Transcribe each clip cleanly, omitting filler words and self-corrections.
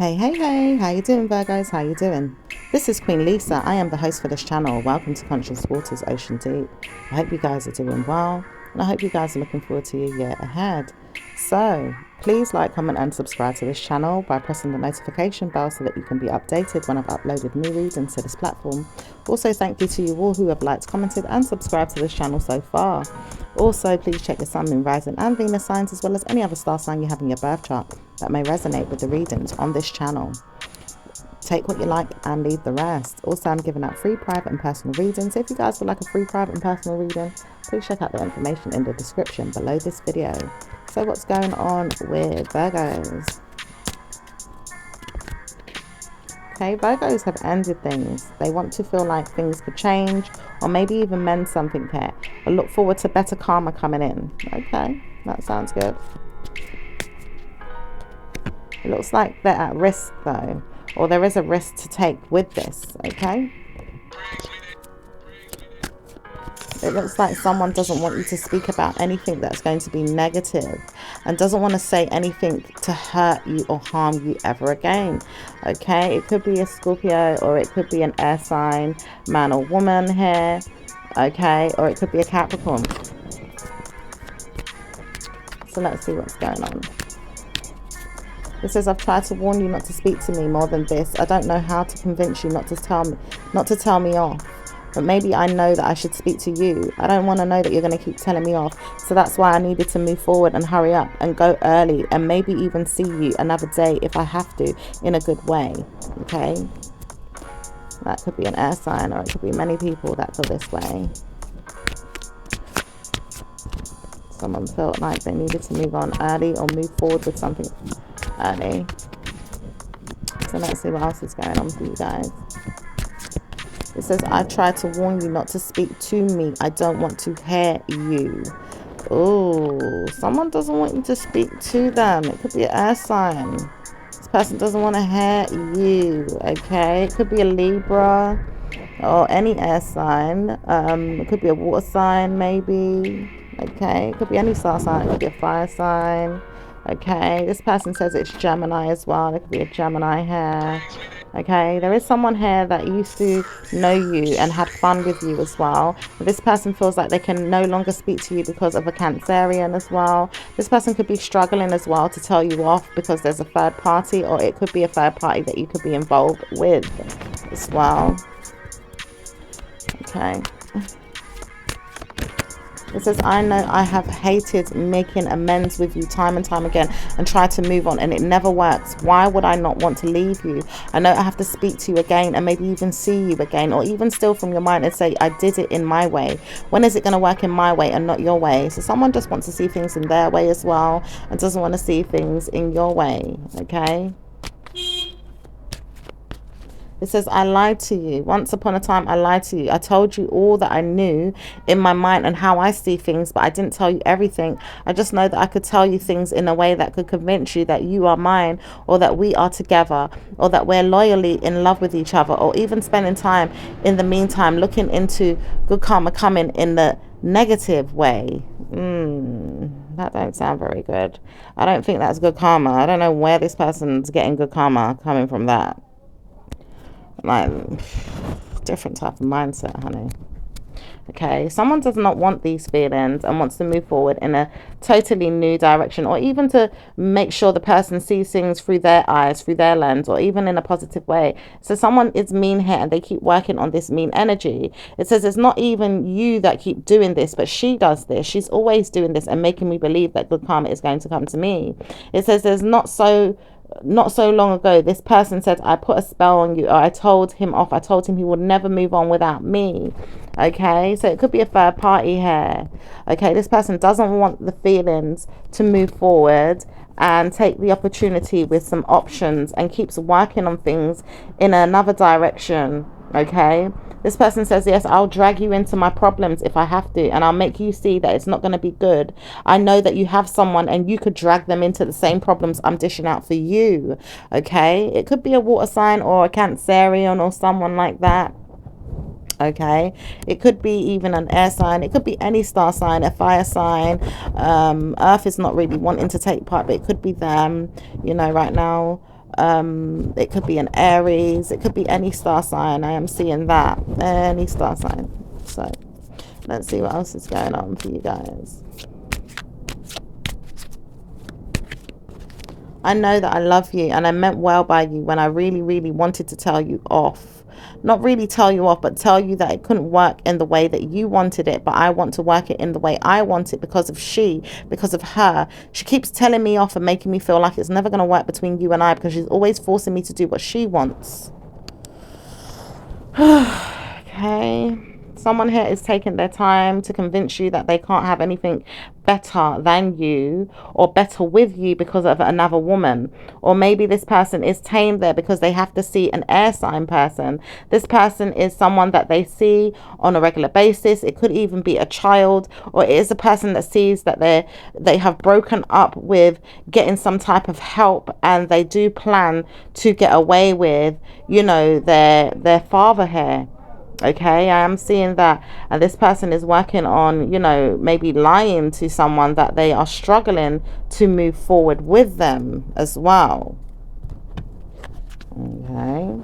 Hey, hey, hey, how you doing, Virgos? How you doing? This is Queen Lisa. I am the host for this channel. Welcome to Conscious Waters Ocean Deep. I hope you guys are doing well, and I hope you guys are looking forward to your year ahead. So, please like, comment, and subscribe to this channel by pressing the notification bell so that you can be updated when I've uploaded new readings to this platform. Also, thank you to you all who have liked, commented, and subscribed to this channel so far. Also, please check your Sun, Moon, Rising, and Venus signs, as well as any other star sign you have in your birth chart that may resonate with the readings on this channel. Take what you like and leave the rest. Also, I'm giving out free private and personal readings. If you guys would like a free private and personal reading, please check out the information in the description below this video. So what's going on with Virgos? Okay, Virgos have ended things. They want to feel like things could change or maybe even mend something here. Or look forward to better karma coming in. Okay, that sounds good. It looks like they're at risk though, or there is a risk to take with this, okay? It looks like someone doesn't want you to speak about anything that's going to be negative and doesn't want to say anything to hurt you or harm you ever again, okay? It could be a Scorpio, or it could be an air sign, man or woman here, okay? Or it could be a Capricorn. So let's see what's going on. It says, I've tried to warn you not to speak to me more than this. I don't know how to convince you not to tell me off. But maybe I know that I should speak to you. I don't want to know that you're going to keep telling me off. So that's why I needed to move forward and hurry up and go early and maybe even see you another day if I have to, in a good way. Okay? That could be an air sign, or it could be many people that feel this way. Someone felt like they needed to move on early or move forward with something early. So let's see what else is going on for you guys. It says, I tried to warn you not to speak to me. I don't want to hear you. Oh, someone doesn't want you to speak to them. It could be an air sign. This person doesn't want to hear you. Okay, it could be a Libra or any air sign. It could be a water sign maybe. Okay, it could be any star sign. It could be a fire sign. Okay, this person says it's Gemini as well. There could be a Gemini here. Okay, there is someone here that used to know you and had fun with you as well. But this person feels like they can no longer speak to you because of a Cancerian as well. This person could be struggling as well to tell you off because there's a third party, or it could be a third party that you could be involved with as well. Okay. It says, I know I have hated making amends with you time and time again and tried to move on, and it never works. Why would I not want to leave you? I know I have to speak to you again and maybe even see you again, or even steal from your mind and say, I did it in my way. When is it going to work in my way and not your way? So someone just wants to see things in their way as well and doesn't want to see things in your way, okay? It says, I lied to you. Once upon a time, I lied to you. I told you all that I knew in my mind and how I see things, but I didn't tell you everything. I just know that I could tell you things in a way that could convince you that you are mine, or that we are together, or that we're loyally in love with each other, or even spending time in the meantime looking into good karma coming in the negative way. That don't sound very good. I don't think that's good karma. I don't know where this person's getting good karma coming from that. Like, different type of mindset, honey. Okay, someone does not want these feelings and wants to move forward in a totally new direction, or even to make sure the person sees things through their eyes, through their lens, or even in a positive way. So someone is mean here and they keep working on this mean energy. It says it's not even you that keep doing this, but she does this. She's always doing this and making me believe that good karma is going to come to me. It says there's not so long ago, this person said, I put a spell on you, or I told him off. I told him he would never move on without me. Okay, so it could be a third party here. Okay, this person doesn't want the feelings to move forward and take the opportunity with some options and keeps working on things in another direction. Okay, this person says, yes, I'll drag you into my problems if I have to, and I'll make you see that it's not going to be good. I know that you have someone and you could drag them into the same problems I'm dishing out for you. Okay, it could be a water sign or a Cancerian or someone like that. Okay, it could be even an air sign. It could be any star sign, a fire sign. Earth is not really wanting to take part, but it could be them, you know, right now. It could be an Aries. It could be any star sign. I am seeing that. Any star sign. So let's see what else is going on for you guys. I know that I love you and I meant well by you when I really, really wanted to tell you off. Not really tell you off, but tell you that it couldn't work in the way that you wanted it, but I want to work it in the way I want it because of her. She keeps telling me off and making me feel like it's never going to work between you and I because she's always forcing me to do what she wants. Okay. Someone here is taking their time to convince you that they can't have anything better than you or better with you because of another woman. Or maybe this person is tamed there because they have to see an air sign person. This person is someone that they see on a regular basis. It could even be a child, or it is a person that sees that they have broken up with getting some type of help, and they do plan to get away with, you know, their father here. Okay, I am seeing that. And this person is working on, you know, maybe lying to someone that they are struggling to move forward with them as well. Okay.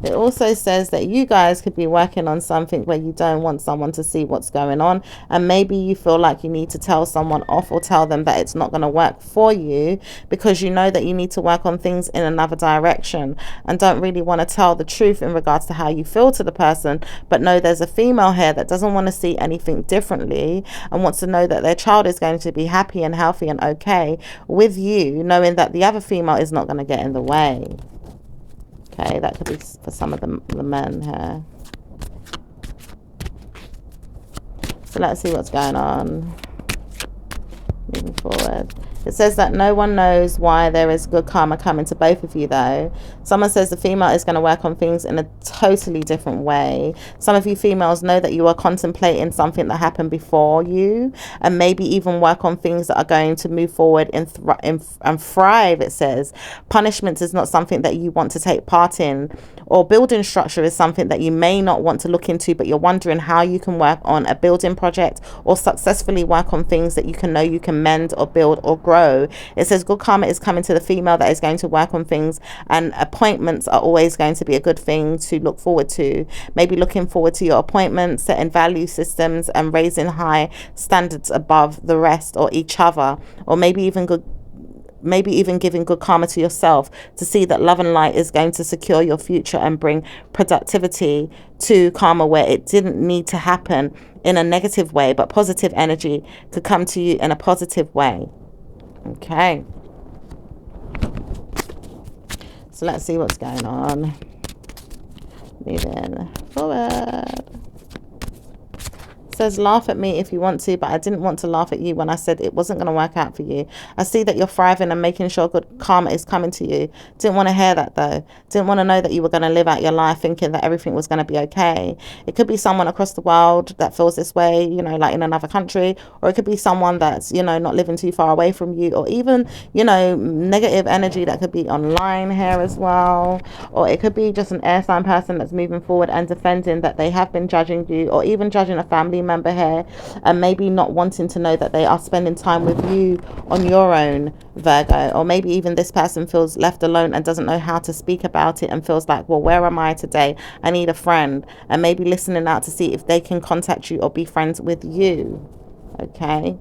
It also says that you guys could be working on something where you don't want someone to see what's going on, and maybe you feel like you need to tell someone off or tell them that it's not going to work for you because you know that you need to work on things in another direction and don't really want to tell the truth in regards to how you feel to the person, but know there's a female here that doesn't want to see anything differently and wants to know that their child is going to be happy and healthy and okay with you, knowing that the other female is not going to get in the way. Okay, that could be for some of the men here. So let's see what's going on. Moving forward. It says that no one knows why there is good karma coming to both of you, though. Someone says the female is going to work on things in a totally different way. Some of you females know that you are contemplating something that happened before you, and maybe even work on things that are going to move forward and thrive, it says. Punishment is not something that you want to take part in, or building structure is something that you may not want to look into, but you're wondering how you can work on a building project or successfully work on things that you can know you can mend or build or grow. It says good karma is coming to the female that is going to work on things, and appointments are always going to be a good thing to look forward to. Maybe looking forward to your appointments, setting value systems and raising high standards above the rest or each other, or maybe even giving good karma to yourself to see that love and light is going to secure your future and bring productivity to karma where it didn't need to happen in a negative way, but positive energy could come to you in a positive way. Okay. So let's see what's going on. Moving forward. Says laugh at me if you want to, but I didn't want to laugh at you when I said it wasn't going to work out for you. I see that you're thriving and making sure good karma is coming to you. Didn't want to hear that though. Didn't want to know that you were going to live out your life thinking that everything was going to be okay. It could be someone across the world that feels this way, you know, like in another country, or it could be someone that's, you know, not living too far away from you, or even, you know, negative energy that could be online here as well, or it could be just an air sign person that's moving forward and defending that they have been judging you, or even judging a family member here, and maybe not wanting to know that they are spending time with you on your own, Virgo. Or maybe even this person feels left alone and doesn't know how to speak about it and feels like, well, where am I today? I need a friend. And maybe listening out to see if they can contact you or be friends with you. Okay,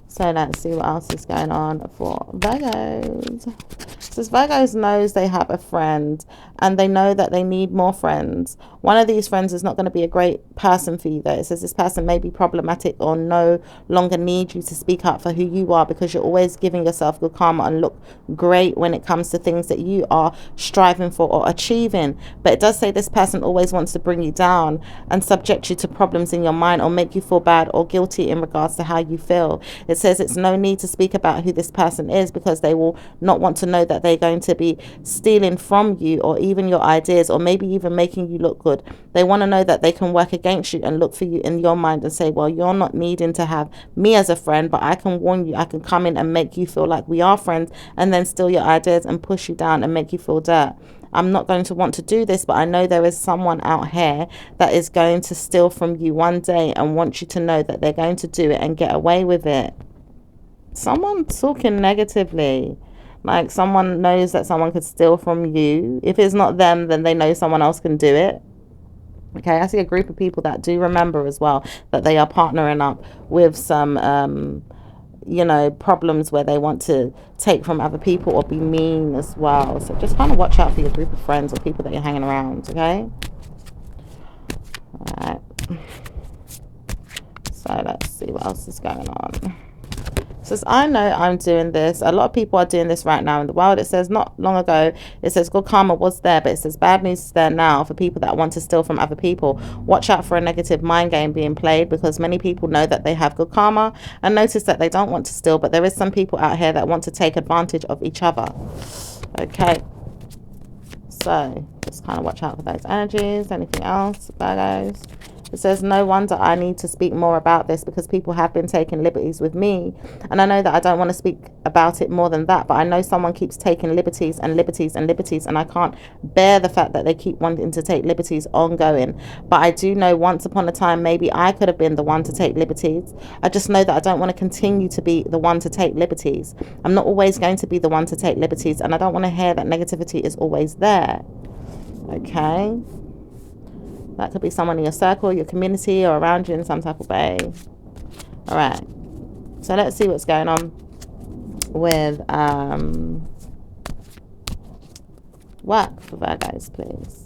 so let's see what else is going on for Virgos. Says Virgos knows they have a friend and they know that they need more friends. One of these friends is not going to be a great person for you though. It says this person may be problematic or no longer need you to speak up for who you are because you're always giving yourself good karma and look great when it comes to things that you are striving for or achieving. But it does say this person always wants to bring you down and subject you to problems in your mind or make you feel bad or guilty in regards to how you feel. It says it's no need to speak about who this person is because they will not want to know that they're going to be stealing from you or even your ideas, or maybe even making you look good. They want to know that they can work against you and look for you in your mind and say, well, you're not needing to have me as a friend, but I can warn you, I can come in and make you feel like we are friends, and then steal your ideas and push you down and make you feel dirt. I'm not going to want to do this, but I know there is someone out here that is going to steal from you one day and want you to know that they're going to do it and get away with it. Someone talking negatively. Like someone knows that someone could steal from you. If it's not them, then they know someone else can do it. Okay, I see a group of people that do remember as well that they are partnering up with some, you know, problems where they want to take from other people or be mean as well. So just kind of watch out for your group of friends or people that you're hanging around, okay? All right. So let's see what else is going on. It says, I know I'm doing this. A lot of people are doing this right now in the world. It says not long ago, it says good karma was there, but it says bad news is there now for people that want to steal from other people. Watch out for a negative mind game being played, because many people know that they have good karma and notice that they don't want to steal, but there is some people out here that want to take advantage of each other. Okay. So just kind of watch out for those energies. Anything else, Virgos? It says, no wonder I need to speak more about this, because people have been taking liberties with me. And I know that I don't want to speak about it more than that, but I know someone keeps taking liberties and liberties and liberties, and I can't bear the fact that they keep wanting to take liberties ongoing. But I do know once upon a time, maybe I could have been the one to take liberties. I just know that I don't want to continue to be the one to take liberties. I'm not always going to be the one to take liberties, and I don't want to hear that negativity is always there. Okay. That could be someone in your circle, your community, or around you in some type of way. All right. So let's see what's going on with work for Virgos, please.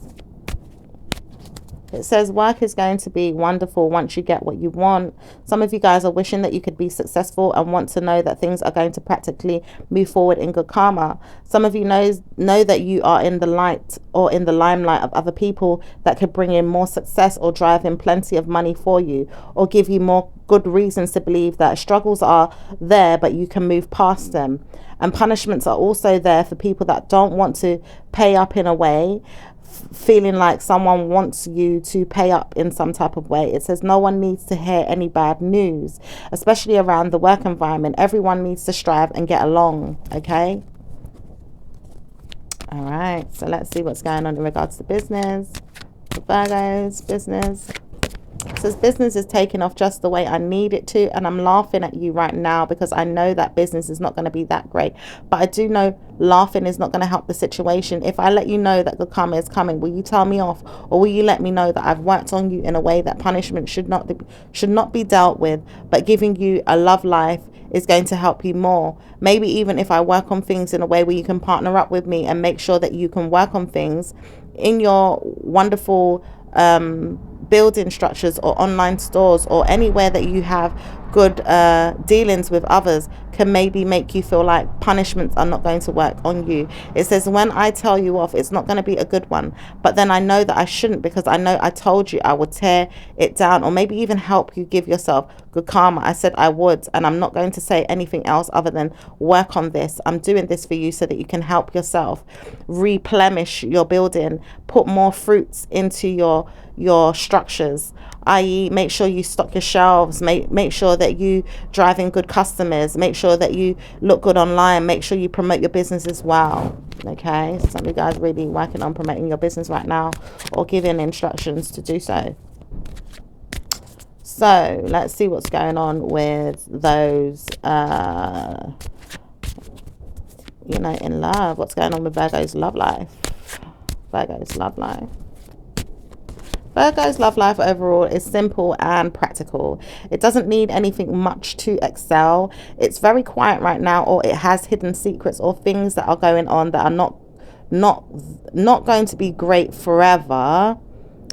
It says work is going to be wonderful once you get what you want. Some of you guys are wishing that you could be successful and want to know that things are going to practically move forward in good karma. Some of you know that you are in the light or in the limelight of other people that could bring in more success or drive in plenty of money for you, or give you more good reasons to believe that struggles are there but you can move past them. And punishments are also there for people that don't want to pay up in a way, feeling like someone wants you to pay up in some type of way. It says no one needs to hear any bad news, especially around the work environment. Everyone needs to strive and get along, okay? All right, so let's see what's going on in regards to business. Virgo's business. It says business is taking off just the way I need it to, and I'm laughing at you right now because I know that business is not going to be that great, but I do know laughing is not going to help the situation. If I let you know that good karma is coming, will you tell me off, or will you let me know that I've worked on you in a way that punishment should not be dealt with, but giving you a love life is going to help you more? Maybe even if I work on things in a way where you can partner up with me and make sure that you can work on things in your wonderful building structures or online stores or anywhere that you have good dealings with others, can maybe make you feel like punishments are not going to work on you. It says when I tell you off, it's not going to be a good one, but then I know that I shouldn't, because I know I told you I would tear it down, or maybe even help you give yourself good karma. I said I would, and I'm not going to say anything else other than work on this. I'm doing this for you so that you can help yourself replenish your building, put more fruits into your structures, i.e. make sure you stock your shelves, make sure that you drive in good customers, make sure that you look good online, make sure you promote your business as well. Okay, so some of you guys really working on promoting your business right now, or giving instructions to do so. So let's see what's going on with those you know, in love. What's going on with Virgo's love life? Virgo's love life. Virgo's love life overall is simple and practical. It doesn't need anything much to excel. It's very quiet right now, or it has hidden secrets or things that are going on that are not going to be great forever.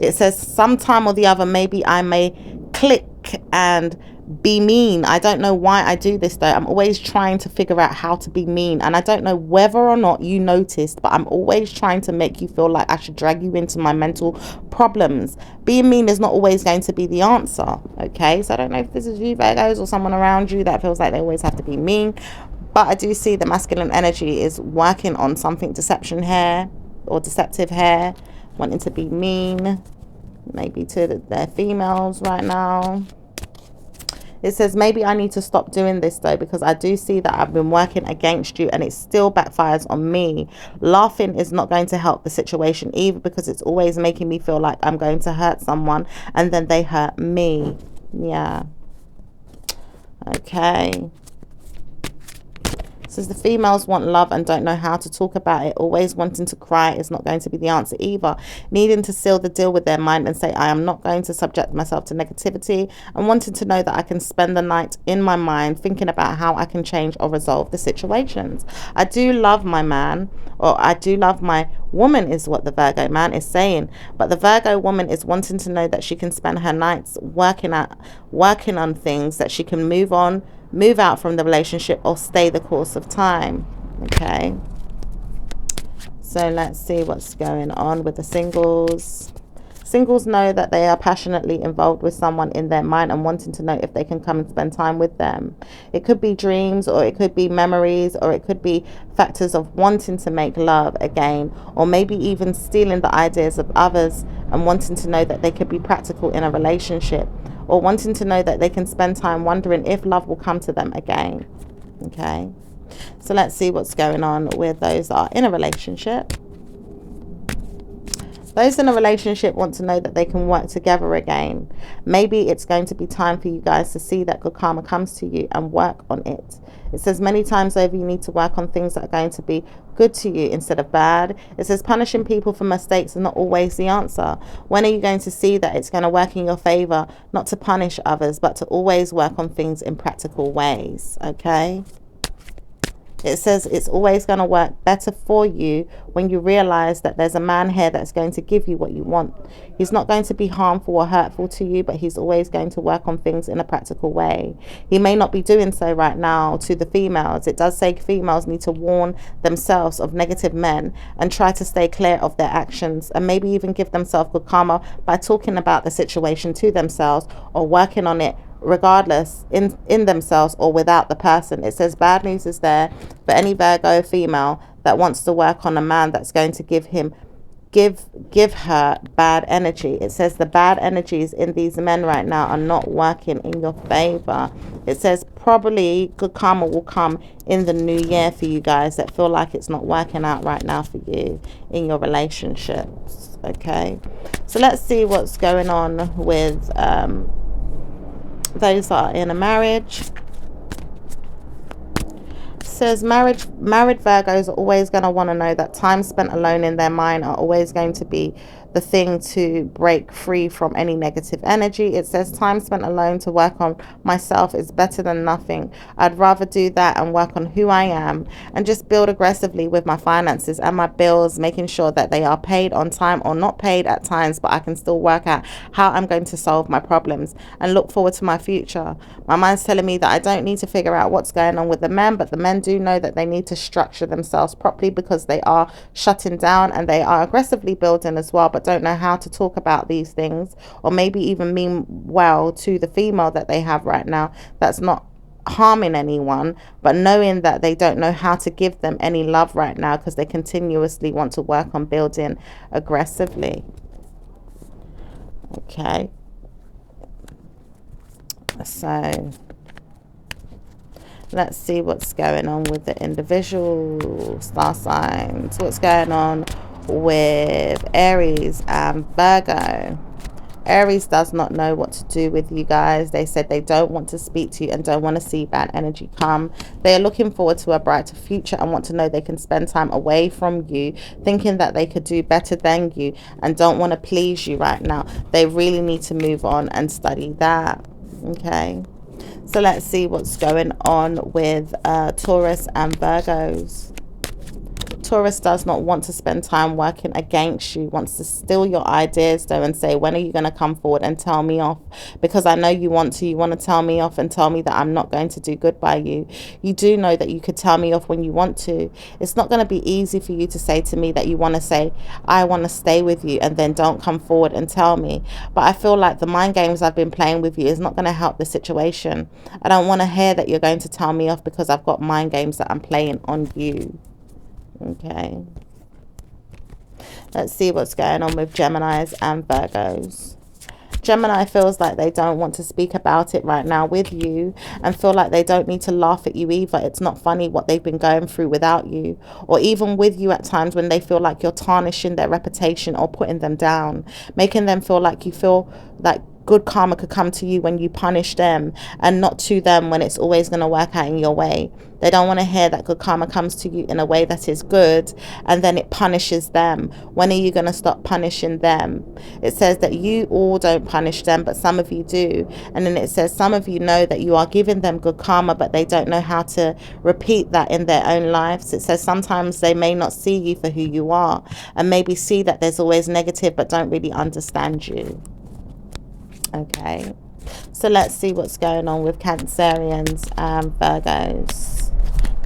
It says sometime or the other, maybe I may click and be mean. I don't know why I do this though. I'm always trying to figure out how to be mean, and I don't know whether or not you noticed, but I'm always trying to make you feel like I should drag you into my mental problems. Being mean is not always going to be the answer, okay? So I don't know if this is you, Virgos, or someone around you that feels like they always have to be mean, but I do see the masculine energy is working on something deception here, or deceptive here, wanting to be mean, maybe to their females right now. It says maybe I need to stop doing this though, because I do see that I've been working against you and it still backfires on me. Laughing is not going to help the situation either, because it's always making me feel like I'm going to hurt someone and then they hurt me. Yeah. Okay. Says the females want love and don't know how to talk about it. Always wanting to cry is not going to be the answer either. Needing to seal the deal with their mind and say, I am not going to subject myself to negativity, and wanting to know that I can spend the night in my mind thinking about how I can change or resolve the situations. I do love my man, or I do love my woman, is what the Virgo man is saying. But the Virgo woman is wanting to know that she can spend her nights working on things, that she can move on, move out from the relationship, or stay the course of time. Okay, so let's see what's going on with the singles. Singles know that they are passionately involved with someone in their mind and wanting to know if they can come and spend time with them. It could be dreams, or it could be memories, or it could be factors of wanting to make love again, or maybe even stealing the ideas of others and wanting to know that they could be practical in a relationship, or wanting to know that they can spend time wondering if love will come to them again. Okay, so let's see what's going on with those that are in a relationship. Those in a relationship want to know that they can work together again. Maybe it's going to be time for you guys to see that good karma comes to you and work on it. It says many times over you need to work on things that are going to be good to you instead of bad. It says punishing people for mistakes is not always the answer. When are you going to see that it's going to work in your favor, not to punish others, but to always work on things in practical ways? Okay. It says it's always going to work better for you when you realize that there's a man here that's going to give you what you want. He's not going to be harmful or hurtful to you, but he's always going to work on things in a practical way. He may not be doing so right now to the females. It does say females need to warn themselves of negative men and try to stay clear of their actions, and maybe even give themselves good karma by talking about the situation to themselves or working on it regardless, in themselves or without the person. It says bad news is there for any Virgo female that wants to work on a man that's going to give her bad energy. It says the bad energies in these men right now are not working in your favor. It says probably good karma will come in the new year for you guys that feel like it's not working out right now for you in your relationships. Okay, so let's see what's going on with those that are in a marriage. Says married Virgos are always going to want to know that time spent alone in their mind are always going to be the thing to break free from any negative energy. It says time spent alone to work on myself is better than nothing. I'd rather do that and work on who I am and just build aggressively with my finances and my bills, making sure that they are paid on time or not paid at times, but I can still work out how I'm going to solve my problems and look forward to my future. My mind's telling me that I don't need to figure out what's going on with the men, but the men do know that they need to structure themselves properly because they are shutting down and they are aggressively building as well, but don't know how to talk about these things, or maybe even mean well to the female that they have right now that's not harming anyone, but knowing that they don't know how to give them any love right now because they continuously want to work on building aggressively. Okay, so let's see what's going on with the individual star signs. What's going on with Aries and Virgo? Aries does not know what to do with you guys. They said they don't want to speak to you and don't want to see bad energy come. They are looking forward to a brighter future and want to know they can spend time away from you, thinking that they could do better than you and don't want to please you right now. They really need to move on and study that. Okay, so let's see what's going on with Taurus and Virgos. Taurus does not want to spend time working against you, wants to steal your ideas though and say, when are you going to come forward and tell me off? Because I know you want to tell me off and tell me that I'm not going to do good by you. You do know that you could tell me off when you want to. It's not going to be easy for you to say to me that you want to say, I want to stay with you, and then don't come forward and tell me. But I feel like the mind games I've been playing with you is not going to help the situation. I don't want to hear that you're going to tell me off because I've got mind games that I'm playing on you. Okay, let's see what's going on with Geminis and Virgos. Gemini feels like they don't want to speak about it right now with you and feel like they don't need to laugh at you either. It's not funny what they've been going through without you, or even with you at times when they feel like you're tarnishing their reputation or putting them down, making them feel like good karma could come to you when you punish them, and not to them when it's always going to work out in your way. They don't want to hear that good karma comes to you in a way that is good and then it punishes them. When are you going to stop punishing them? It says that you all don't punish them, but some of you do. And then it says some of you know that you are giving them good karma, but they don't know how to repeat that in their own lives. It says sometimes they may not see you for who you are, and maybe see that there's always negative, but don't really understand you. Okay, so let's see what's going on with Cancerians and Virgos.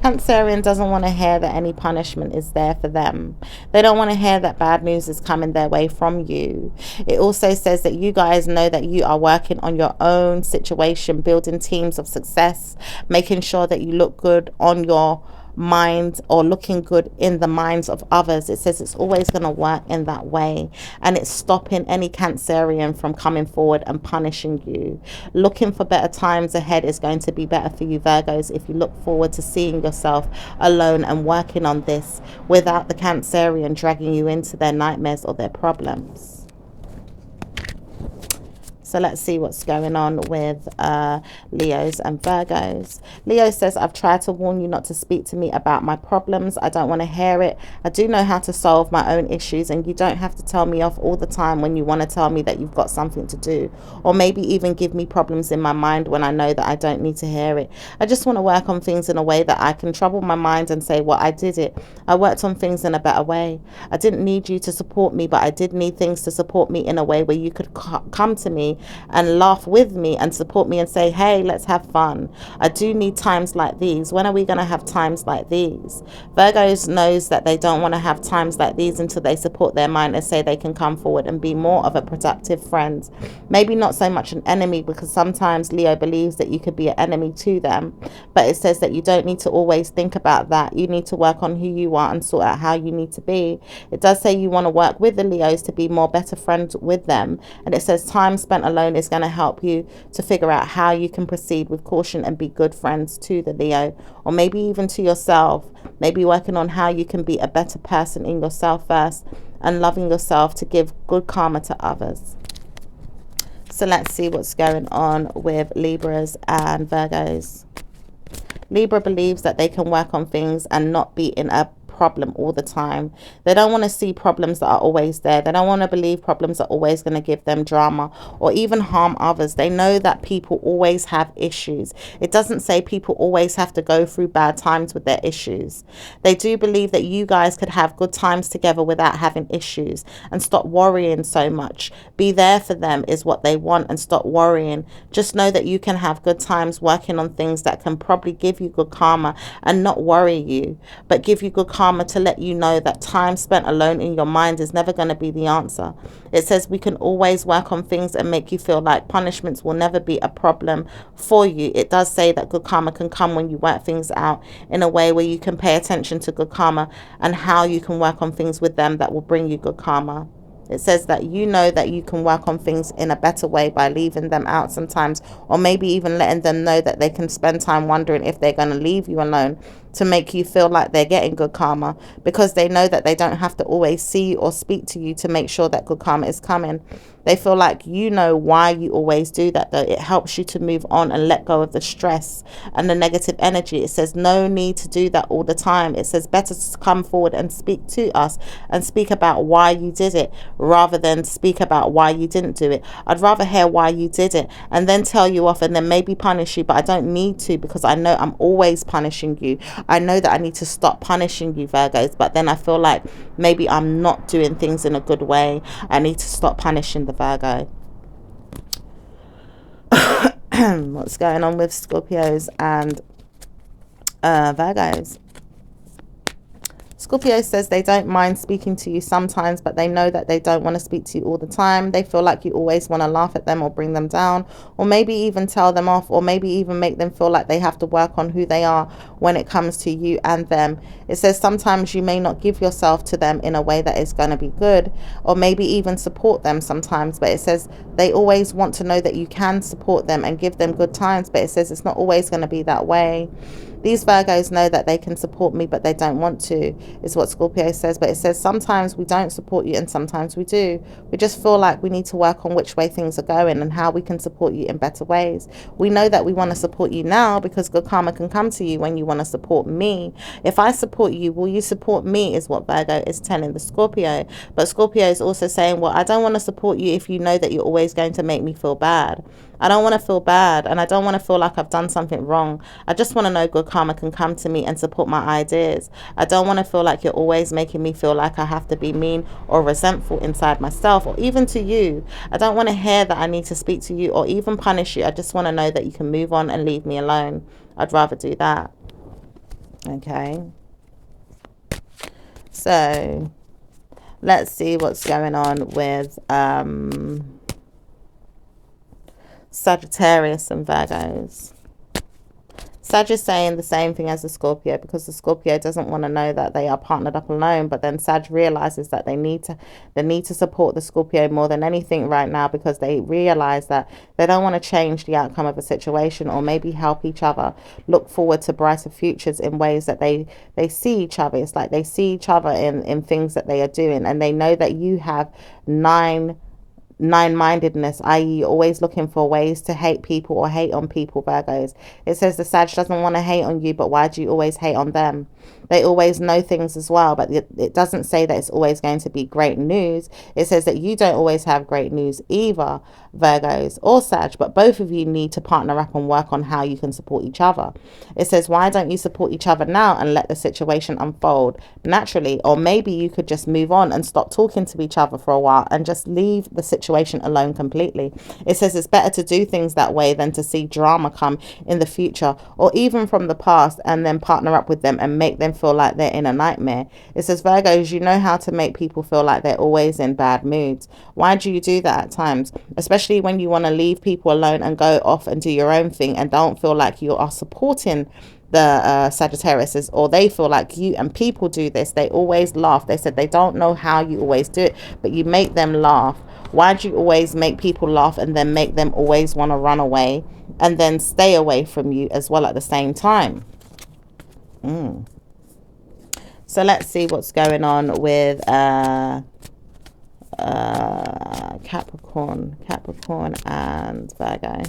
Cancerian doesn't want to hear that any punishment is there for them. They don't want to hear that bad news is coming their way from you. It also says that you guys know that you are working on your own situation, building teams of success, making sure that you look good on your mind or looking good in the minds of others. It says it's always going to work in that way, and it's stopping any Cancerian from coming forward and punishing you. Looking for better times ahead is going to be better for you, Virgos, if you look forward to seeing yourself alone and working on this without the Cancerian dragging you into their nightmares or their problems. So let's see what's going on with Leos and Virgos. Leo says, I've tried to warn you not to speak to me about my problems. I don't want to hear it. I do know how to solve my own issues, and you don't have to tell me off all the time when you want to tell me that you've got something to do, or maybe even give me problems in my mind when I know that I don't need to hear it. I just want to work on things in a way that I can trouble my mind and say, well, I did it. I worked on things in a better way. I didn't need you to support me, but I did need things to support me in a way where you could come to me and laugh with me and support me and say, hey, let's have fun. I do need times like these. When are we going to have times like these? Virgos knows that they don't want to have times like these until they support their mind and say they can come forward and be more of a productive friend. Maybe not so much an enemy, because sometimes Leo believes that you could be an enemy to them. But it says that you don't need to always think about that. You need to work on who you are and sort out how you need to be. It does say you want to work with the Leos to be more better friends with them. And it says time spent alone is going to help you to figure out how you can proceed with caution and be good friends to the Leo, or maybe even to yourself. Maybe working on how you can be a better person in yourself first and loving yourself to give good karma to others. So let's see what's going on with Libras and Virgos. Libra believes that they can work on things and not be in a problem all the time. They don't want to see problems that are always there. They don't want to believe problems are always going to give them drama or even harm others. They know that people always have issues. It doesn't say people always have to go through bad times with their issues. They do believe that you guys could have good times together without having issues, and stop worrying so much. Be there for them is what they want, and stop worrying. Just know that you can have good times working on things that can probably give you good karma and not worry you, but give you good karma to let you know that time spent alone in your mind is never going to be the answer. It says we can always work on things and make you feel like punishments will never be a problem for you. It does say that good karma can come when you work things out in a way where you can pay attention to good karma and how you can work on things with them that will bring you good karma. It says that you know that you can work on things in a better way by leaving them out sometimes, or maybe even letting them know that they can spend time wondering if they're going to leave you alone to make you feel like they're getting good karma, because they know that they don't have to always see or speak to you to make sure that good karma is coming. They feel like you know why you always do that, though. It helps you to move on and let go of the stress and the negative energy. It says no need to do that all the time. It says better to come forward and speak to us and speak about why you did it rather than speak about why you didn't do it. I'd rather hear why you did it and then tell you off and then maybe punish you, but I don't need to, because I know I'm always punishing you. I know that I need to stop punishing you, Virgos, but then I feel like maybe I'm not doing things in a good way. I need to stop punishing the Virgo. What's going on with Scorpios and Virgos? Scorpio says they don't mind speaking to you sometimes, but they know that they don't want to speak to you all the time. They feel like you always want to laugh at them or bring them down, or maybe even tell them off, or maybe even make them feel like they have to work on who they are when it comes to you and them. It says sometimes you may not give yourself to them in a way that is going to be good, or maybe even support them sometimes, but it says they always want to know that you can support them and give them good times, but it says it's not always going to be that way. These Virgos know that they can support me, but they don't want to, is what Scorpio says. But it says sometimes we don't support you and sometimes we do. We just feel like we need to work on which way things are going and how we can support you in better ways. We know that we want to support you now because good karma can come to you when you want to support me. If I support you, will you support me, is what Virgo is telling the Scorpio. But Scorpio is also saying, well, I don't want to support you if you know that you're always going to make me feel bad. I don't want to feel bad, and I don't want to feel like I've done something wrong. I just want to know good karma can come to me and support my ideas. I don't want to feel like you're always making me feel like I have to be mean or resentful inside myself, or even to you. I don't want to hear that I need to speak to you or even punish you. I just want to know that you can move on and leave me alone. I'd rather do that. Okay. So let's see what's going on with Sagittarius and Virgos. Sag is saying the same thing as the Scorpio, because the Scorpio doesn't want to know that they are partnered up alone, but then Sag realizes that they need to support the Scorpio more than anything right now, because they realize that they don't want to change the outcome of a situation, or maybe help each other look forward to brighter futures in ways that they see each other. It's like they see each other in things that they are doing, and they know that you have nine-mindedness, i.e. always looking for ways to hate people or hate on people, Virgos. It says the Sag doesn't want to hate on you, but why do you always hate on them? They always know things as well, but it doesn't say that it's always going to be great news. It says that you don't always have great news either, Virgos or Sag, but both of you need to partner up and work on how you can support each other. It says, why don't you support each other now and let the situation unfold naturally? Or maybe you could just move on and stop talking to each other for a while and just leave the situation alone completely. It says it's better to do things that way than to see drama come in the future or even from the past and then partner up with them and make them feel like they're in a nightmare. It says, Virgos, you know how to make people feel like they're always in bad moods. Why do you do that at times? Especially when you want to leave people alone and go off and do your own thing and don't feel like you are supporting the Sagittarius, or they feel like you and people do this. They always laugh. They said they don't know how you always do it, but you make them laugh. Why do you always make people laugh and then make them always want to run away and then stay away from you as well at the same time? So let's see what's going on with Capricorn and Virgo.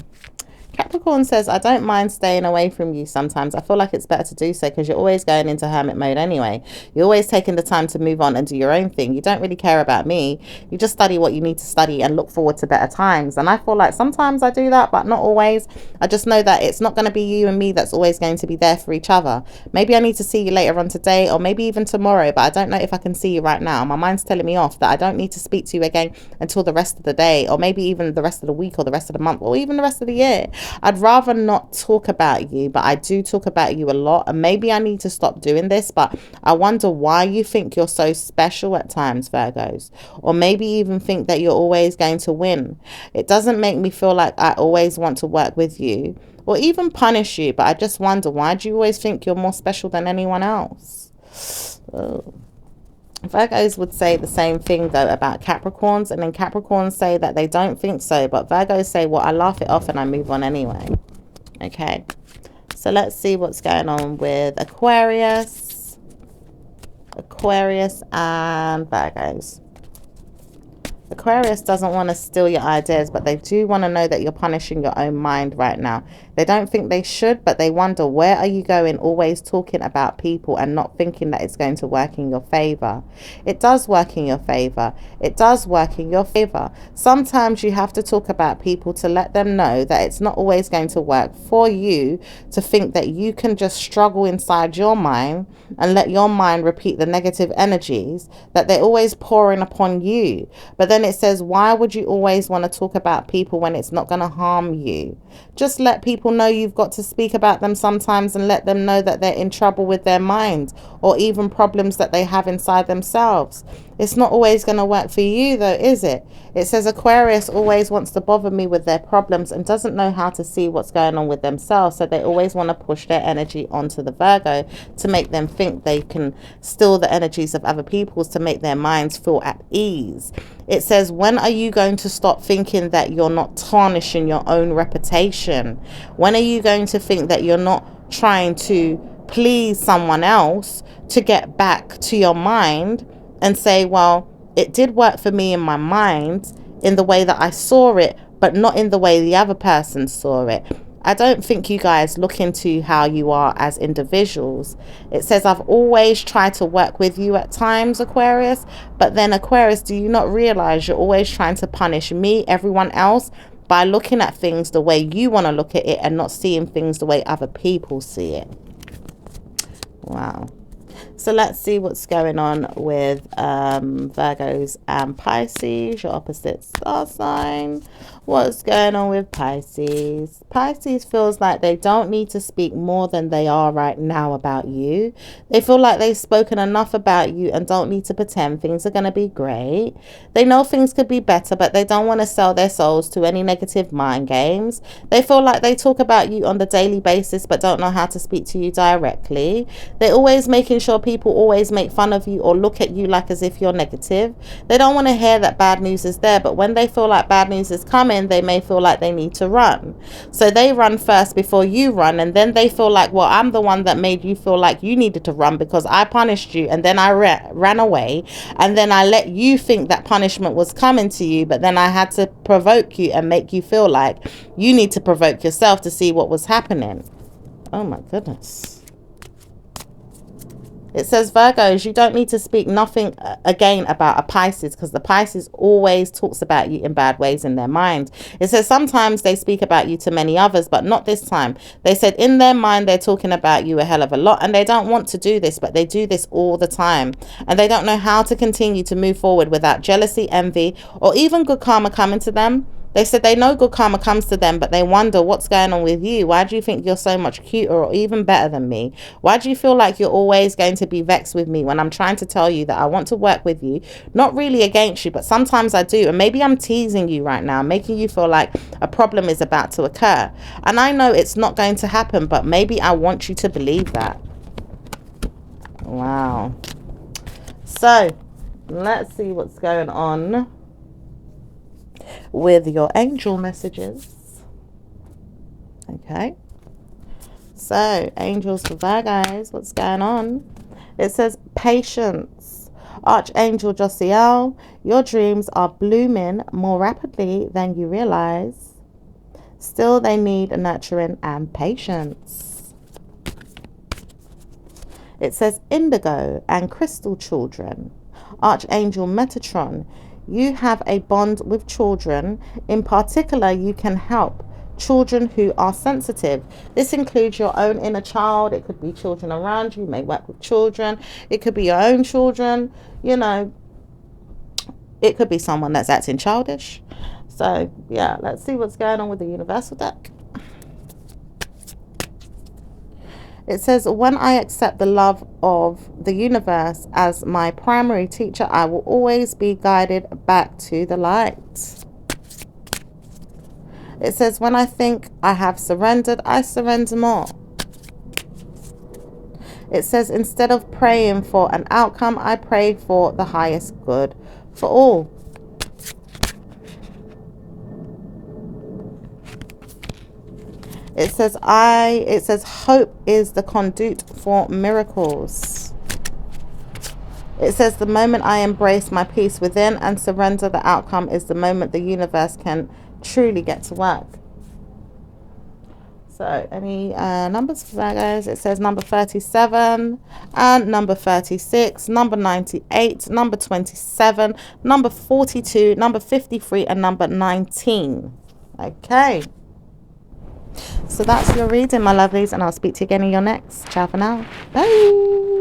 Capricorn says, I don't mind staying away from you sometimes. I feel like it's better to do so because you're always going into hermit mode anyway. You're always taking the time to move on and do your own thing. You don't really care about me. You just study what you need to study and look forward to better times. And I feel like sometimes I do that, but not always. I just know that it's not going to be you and me that's always going to be there for each other. Maybe I need to see you later on today or maybe even tomorrow, but I don't know if I can see you right now. My mind's telling me off that I don't need to speak to you again until the rest of the day, or maybe even the rest of the week or the rest of the month or even the rest of the year. I'd rather not talk about you, but I do talk about you a lot, and maybe I need to stop doing this, but I wonder why you think you're so special at times, Virgos, or maybe even think that you're always going to win. It doesn't make me feel like I always want to work with you or even punish you, but I just wonder, why do you always think you're more special than anyone else? Oh. Virgos would say the same thing though about Capricorns, and then Capricorns say that they don't think so, but Virgos say, well, I laugh it off and I move on anyway. Okay, so let's see what's going on with Aquarius and Virgos. Aquarius doesn't want to steal your ideas, but they do want to know that you're punishing your own mind right now. They don't think they should, but they wonder, where are you going always talking about people and not thinking that it's going to work in your favor? It does work in your favor. It does work in your favor. Sometimes you have to talk about people to let them know that it's not always going to work for you to think that you can just struggle inside your mind and let your mind repeat the negative energies that they're always pouring upon you. But then it says, why would you always want to talk about people when it's not going to harm you? Just let people know you've got to speak about them sometimes, and let them know that they're in trouble with their mind or even problems that they have inside themselves. It's not always going to work for you though, is it? It says Aquarius always wants to bother me with their problems and doesn't know how to see what's going on with themselves. So they always want to push their energy onto the Virgo to make them think they can steal the energies of other people's to make their minds feel at ease. It says, when are you going to stop thinking that you're not tarnishing your own reputation? When are you going to think that you're not trying to please someone else to get back to your mind and say, well, it did work for me in my mind in the way that I saw it, but not in the way the other person saw it. I don't think you guys look into how you are as individuals. It says, I've always tried to work with you at times, Aquarius, but then Aquarius, do you not realize you're always trying to punish me, everyone else, by looking at things the way you want to look at it and not seeing things the way other people see it? Wow. So let's see what's going on with Virgos and Pisces, your opposite star sign. What's going on with Pisces? Pisces feels like they don't need to speak more than they are right now about you. They feel like they've spoken enough about you and don't need to pretend things are going to be great. They know things could be better, but they don't want to sell their souls to any negative mind games. They feel like they talk about you on the daily basis, but don't know how to speak to you directly. They're always making sure people always make fun of you or look at you like as if you're negative. They don't want to hear that bad news is there, but when they feel like bad news is coming, they may feel like they need to run. So they run first before you run, and then they feel like, well, I'm the one that made you feel like you needed to run because I punished you, and then I ran away, and then I let you think that punishment was coming to you, but then I had to provoke you and make you feel like you need to provoke yourself to see what was happening. Oh my goodness. It says, Virgos, you don't need to speak nothing again about a Pisces, because the Pisces always talks about you in bad ways in their mind. It says sometimes they speak about you to many others, but not this time. They said in their mind they're talking about you a hell of a lot, and they don't want to do this, but they do this all the time. And they don't know how to continue to move forward without jealousy, envy, or even good karma coming to them. They said they know good karma comes to them, but they wonder what's going on with you. Why do you think you're so much cuter or even better than me? Why do you feel like you're always going to be vexed with me when I'm trying to tell you that I want to work with you? Not really against you, but sometimes I do. And maybe I'm teasing you right now, making you feel like a problem is about to occur. And I know it's not going to happen, but maybe I want you to believe that. Wow. So let's see what's going on with your angel messages. Okay, so angels for Virgos, what's going on? It says patience. Archangel Josiel, your dreams are blooming more rapidly than you realize. Still, they need nurturing and patience. It says indigo and crystal children. Archangel Metatron, you have a bond with children. In particular, you can help children who are sensitive. This includes your own inner child. It could be children around you. You may work with children. It could be your own children. You know, it could be someone that's acting childish. So, yeah, let's see what's going on with the universal deck. It says, when I accept the love of the universe as my primary teacher, I will always be guided back to the light. It says, when I think I have surrendered, I surrender more. It says, instead of praying for an outcome, I pray for the highest good for all. It says hope is the conduit for miracles. It says the moment I embrace my peace within and surrender the outcome is the moment the universe can truly get to work. So any numbers for that, guys? It says number 37 and number 36, number 98, number 27, number 42, number 53 and number 19. Okay. So that's your reading, my lovelies, and I'll speak to you again in your next. Ciao for now. Bye.